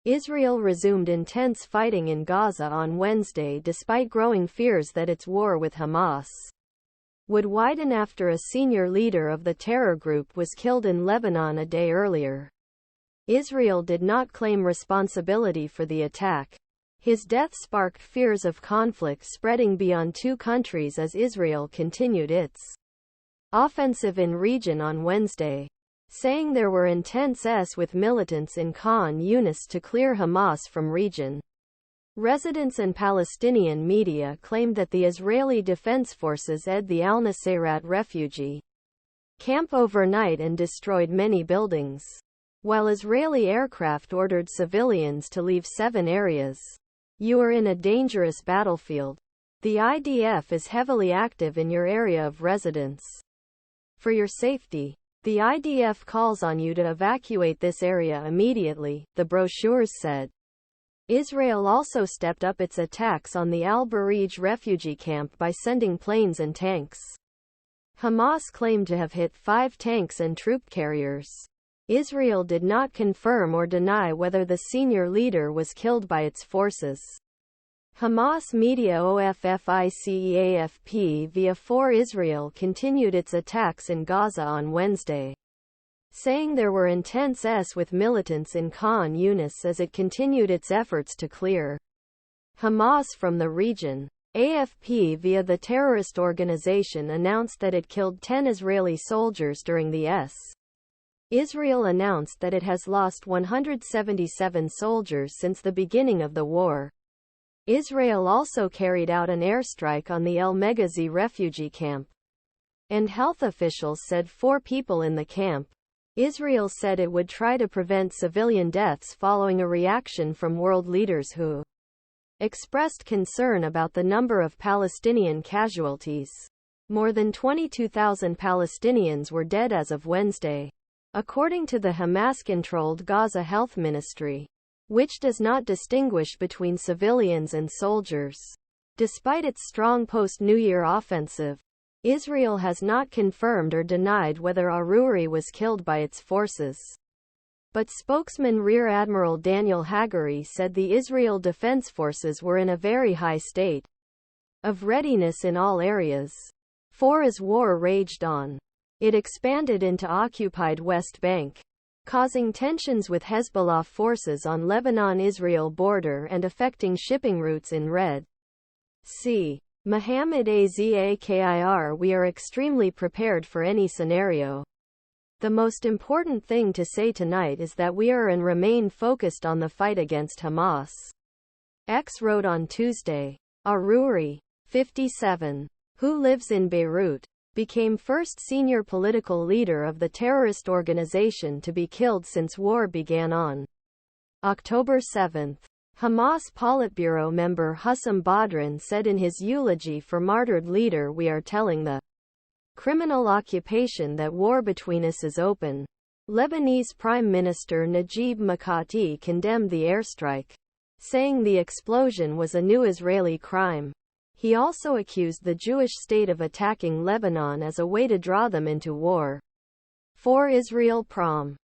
Israel resumed intense fighting in Gaza on Wednesday despite growing fears that its war with Hamas would widen after a senior leader of the terror group was killed in Lebanon a day earlier. Israel did not claim responsibility for the attack. His death sparked fears of conflict spreading beyond two countries as Israel continued its offensive in region on Wednesday, saying there were intense with militants in Khan Younis to clear Hamas from region. Residents and Palestinian media claimed that the Israeli Defense Forces entered the Al-Nuseirat refugee camp overnight and destroyed many buildings, while Israeli aircraft ordered civilians to leave 7 areas. You are in a dangerous battlefield. The IDF is heavily active in your area of residence. For your safety, the IDF calls on you to evacuate this area immediately, the brochures said. Israel also stepped up its attacks on the Al-Bureij refugee camp by sending planes and tanks. Hamas claimed to have hit 5 tanks and troop carriers. Israel did not confirm or deny whether the senior leader was killed by its forces. Hamas Media Officeafp via 4 Israel continued its attacks in Gaza on Wednesday, saying there were intense with militants in Khan Younis as it continued its efforts to clear Hamas from the region. AFP via the terrorist organization announced that it killed 10 Israeli soldiers during the Israel announced that it has lost 177 soldiers since the beginning of the war. Israel also carried out an airstrike on the Megazi refugee camp, and health officials said 4 people in the camp. Israel said it would try to prevent civilian deaths following a reaction from world leaders who expressed concern about the number of Palestinian casualties. More than 22,000 Palestinians were dead as of Wednesday, according to the Hamas-controlled Gaza Health Ministry, which does not distinguish between civilians and soldiers. Despite its strong post-New Year offensive, Israel has not confirmed or denied whether Arouri was killed by its forces. But spokesman Rear Admiral Daniel Hagari said the Israel Defense Forces were in a very high state of readiness in all areas. For as war raged on, it expanded into occupied West Bank, causing tensions with Hezbollah forces on Lebanon-Israel border and affecting shipping routes in Red Sea. MUHAMMED AZAKIR. We are extremely prepared for any scenario. The most important thing to say tonight is that we are and remain focused on the fight against Hamas. X wrote on Tuesday. Arouri, 57, who lives in Beirut, became first senior political leader of the terrorist organization to be killed since war began on October 7. Hamas politburo member Hussam Badran said in his eulogy for martyred leader, "We are telling the criminal occupation that war between us is open." Lebanese Prime Minister Najib Mikati condemned the airstrike, saying the explosion was a new Israeli crime. He also accused the Jewish state of attacking Lebanon as a way to draw them into war. For Israel prom.